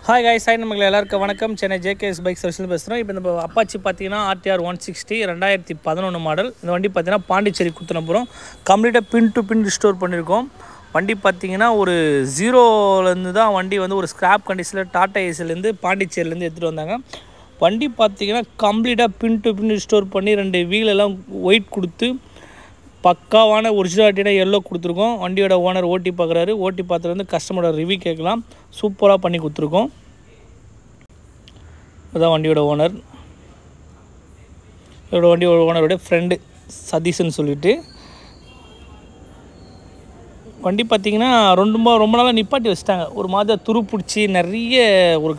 Hi guys, hi நமக்கு எல்லாருக்கும் வணக்கம். சென்னை ஜேகேஎஸ் பைக் சர்வீஸில் பேசுகிறோம். இப்போ இந்த அப்பாச்சி பார்த்தீங்கன்னா ஆர்டிஆர் 160 2011 மாடல். இந்த வண்டி பார்த்தீங்கன்னா பாண்டிச்சேரி குத்துன போகிறோம். கம்ப்ளீட்டாக பின் டு பின் ரிஸ்டோர் பண்ணியிருக்கோம். வண்டி பார்த்தீங்கன்னா ஒரு ஜீரோலேருந்து தான் வண்டி வந்து ஒரு ஸ்க்ராப் கண்டிஷனில் டாடா ஏசிலேருந்து பாண்டிச்சேரியிலேருந்து எடுத்துகிட்டு வந்தாங்க. வண்டி பார்த்தீங்கன்னா கம்ப்ளீட்டாக பின் டு பின் ரிஸ்டோர் பண்ணி 2 வீலெல்லாம் ஒயிட் கொடுத்து பக்காவான ஒரிஜினாலிட்டியான எல்லோ கொடுத்துருக்கோம். வண்டியோட ஓனர் ஓட்டி பார்க்குறாரு. ஓட்டி பார்த்துட்டு வந்து கஸ்டமரோட ரிவ்யூ கேட்கலாம். சூப்பராக பண்ணி கொடுத்துருக்கோம். அதுதான் வண்டியோட ஓனர். இதோட வண்டியோட ஓனரோட ஃப்ரெண்டு சதீஷ்ன்னு சொல்லிட்டு. வண்டி பார்த்திங்கன்னா ரொம்ப நாளாக நிப்பாட்டி வச்சுட்டாங்க. ஒரு மாதிரி துரு பிடிச்சி நிறைய ஒரு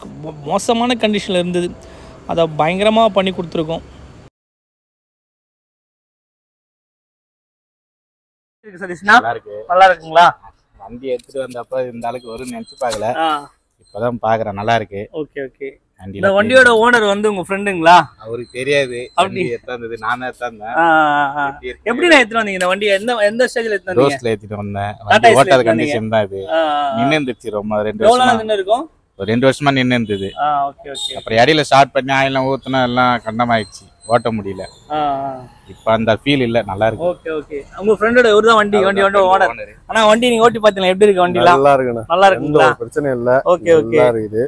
மோசமான கண்டிஷனில் இருந்தது. அதை பயங்கரமாக பண்ணி கொடுத்துருக்கோம். நல்லா இருக்குங்களா? வண்டி எடுத்துட்டு வந்தப்ப இந்த அளவுக்கு வரும்னு நினைச்சு பார்க்கல. இப்பதான் பாக்குறேன். நல்லா இருக்கு. Okay okay. இந்த வண்டியோட ஓனர் வந்து உங்க ஃப்ரெண்டுங்களா? அவருக்கு தெரியாது. வண்டி எடுத்தாந்தது நானே எடுத்தாந்தேன். எப்படி நான் எடுத்துட்டு வந்தீங்க இந்த வண்டி? எந்த ஸ்டேஜ்ல எடுத்து வந்தீங்க? ரோஸ்ல எடுத்துட்டு வந்தேன். வண்டி ஓட்டாத கண்டிஷன் தான் இது. நின்னு இருந்துச்சு ரொம்ப 2 வருஷமா. எவ்வளவு நின்னு இருக்கும்? ஒரு 2 வருஷமா நின்னு இருந்தது. Okay okay. அப்புறம் இடையில ஸ்டார்ட் பண்ணி ஆயிலாம் ஊத்துனா எல்லாம் கண்டமாயிடுச்சு. ஓட்ட முடியல. இப்ப அந்த ஃபீல் இல்ல. நல்லா இருக்கு. Okay okay. உங்க ஃப்ரெண்டோட இவர்தான் வண்டி ஓனர். ஆனா வண்டி நீங்க ஓட்டி பாத்தீங்களா? எப்படி இருக்கு வண்டி? நல்லா இருக்குண்ணா. நல்லா இருக்குங்களா? பிரச்சனை இல்ல. Okay okay. நல்லா இருக்குது.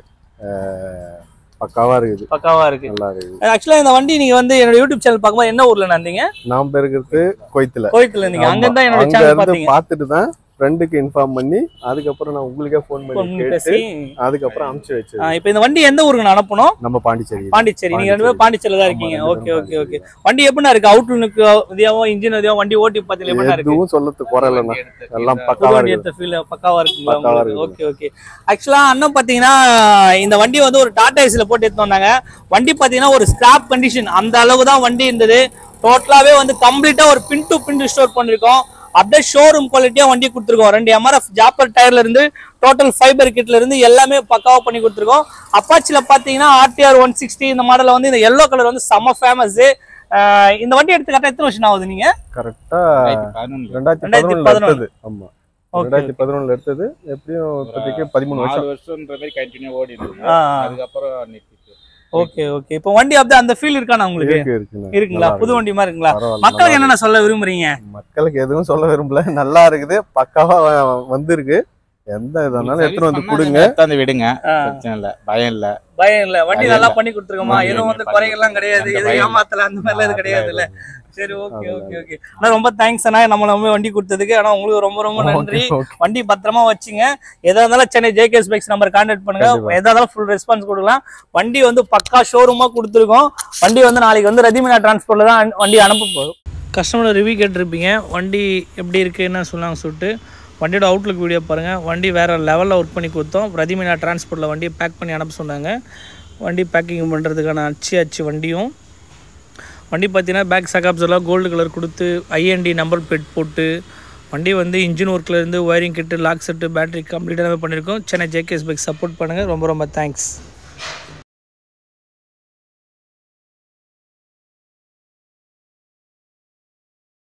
பக்காவா இருக்குது. பக்காவா இருக்கு. நல்லா இருக்குது. ஆக்சுவலா இந்த வண்டி நீங்க வந்து என்னோட யூடியூப் சேனல் பார்க்கும்போது என்ன ஊர்ல இருந்தீங்க? நாம இருக்கிறது கோயத்துல. கோயத்துல இருந்தீங்க. அங்க தான் என்னோட சேனல் பாத்தீங்க. பாத்துட்டு தான் ஃப்ரெண்டுக்கு இன்ஃபார்ம் பண்ணி அதுக்கப்புறம் நான் உங்களுக்கே ஃபோன் பண்ணி கேட்டு அதுக்கப்புறம் அனுப்பிச்சு வச்சேன். இப்போ இந்த வண்டி எந்த ஊருக்கு நான் அனுப்பணும்? நம்ம பாண்டிச்சேரி. நீங்க 2 பேரும் பாண்டிச்சேரியில தான் இருக்கீங்க. Okay okay okay. வண்டி எப்படினா இருக்கு? அவுட்லுக்கு விதியாவோ இன்ஜின் விதியாவோ வண்டி ஓட்டி பார்த்தீங்க எப்படினா இருக்கு? எதுவும் சொல்லத்து குறலனா எல்லாம் பக்காவா இருக்கு. இந்த ஃபீல் பக்காவா இருக்குங்களா உங்களுக்கு? Okay okay. ஆக்சுவலா அண்ணன் பாத்தீங்கன்னா இந்த வண்டி வந்து ஒரு டாடா ஏசில போட்டு எடுத்து வந்தாங்க. வண்டி பாத்தீங்கன்னா ஒரு ஸ்கிராப் கண்டிஷன் அந்த அளவு தான் வண்டி இருந்தது. டோட்டலாவே வந்து கம்ப்ளீட்டா ஒரு பின் டு பின் ரிஸ்டோர் பண்ணிருக்கோம். அப்படியே ஷோரூம் குவாலிட்டியா வண்டி கொடுத்துருக்கோம். 2 MRF ஜாப்பர் டயர்ல இருந்து டோட்டல் ஃபைபர் கிட்ல இருந்து எல்லாமே பக்காவா பண்ணி கொடுத்துருக்கோம். அப்பாச்சில பாத்தீங்கன்னா ஆர்டிஆர் 160 இந்த மாடல்ல வந்து இந்த எல்லோ கலர் வந்து செம்ம ஃபேமஸ். இந்த வண்டி எடுத்து கரெக்டா எத்தனை வருஷம் ஆகுது? நீங்க கரெக்டா 2011 ஆமா 2011 எடுத்தது. எப்படியும் இப்போதைக்கு 13 வருஷம்ன்ற மாதிரி கண்டினியூ ஓடி இருக்கு. அதுக்கப்புறம் ஓகே ஓகே. இப்போ வண்டி அப்படியே அந்த ஃபீல் இருக்கானா உங்களுக்கு? இருக்குங்களா? புது வண்டி மாதிரி இருக்குங்களா? மக்களுக்கு என்னென்ன சொல்ல விரும்புறீங்க? மக்களுக்கு எதுவும் சொல்ல விரும்பல. நல்லா இருக்குது. பக்காவா வந்திருக்கு. எந்த இதனாலும் எடுத்துட்டு வந்து கொடுங்க. எடுத்தாந்து விடுங்க. பிரச்சனை இல்ல. பயம் இல்ல. வண்டி நல்லா பண்ணி கொடுத்துருக்கோமா? எதுவும் வந்து குறைகள்லாம் கிடையாது. எதுவும் ஏமாத்தல அந்த மாதிரிலாம் எதுவும் கிடையாது இல்ல? சரி ஓகே ஓகே ஓகே. ஆனா ரொம்ப தேங்க்ஸ் அண்ணா, நம்ம வண்டி கொடுத்ததுக்கு. ஆனா உங்களுக்கு ரொம்ப நன்றி. வண்டி பத்திரமா வச்சுங்க. எதா இருந்தாலும் Chennai JKS bikes number contact பண்ணுங்க. எதா இருந்தாலும் ஃபுல் ரெஸ்பான்ஸ் கொடுக்கலாம். வண்டி வந்து பக்கா ஷோரூமா கொடுத்துருக்கோம். வண்டி வந்து நாளைக்கு வந்து ரதிமினா டிரான்ஸ்போர்ட்ல தான் வண்டி அனுப்ப போகும். கஸ்டமரோட ரிவ்யூ கேட்டிருப்பீங்க. வண்டி எப்படி இருக்குன்னு சொன்னாங்க சொல்லிட்டு. வண்டியோட அவுட்லுக் வீடியோ பாருங்கள். வண்டி வேறு லெவலில் ஒர்க் பண்ணி கொடுத்தோம். ரதிமினா டிரான்ஸ்போர்ட்டில் வண்டியை பேக் பண்ணி அனுப்ப சொன்னாங்க. வண்டி பேக்கிங் பண்ணுறதுக்கான அச்சு வண்டியும். வண்டி பார்த்தீங்கன்னா பேக் சகாப்ஸ் எல்லாம் கோல்டு கலர் கொடுத்து ஐஎன்டி நம்பர் பிளேட் போட்டு வண்டி வந்து இன்ஜின் ஒர்க்லேருந்து ஒயரிங் கிட்டு லாக் செட்டு பேட்டரி கம்ப்ளீட்டாக பண்ணியிருக்கோம். சென்னை ஜேகேஎஸ் பைக் சப்போர்ட் பண்ணுங்கள். ரொம்ப தேங்க்ஸ்.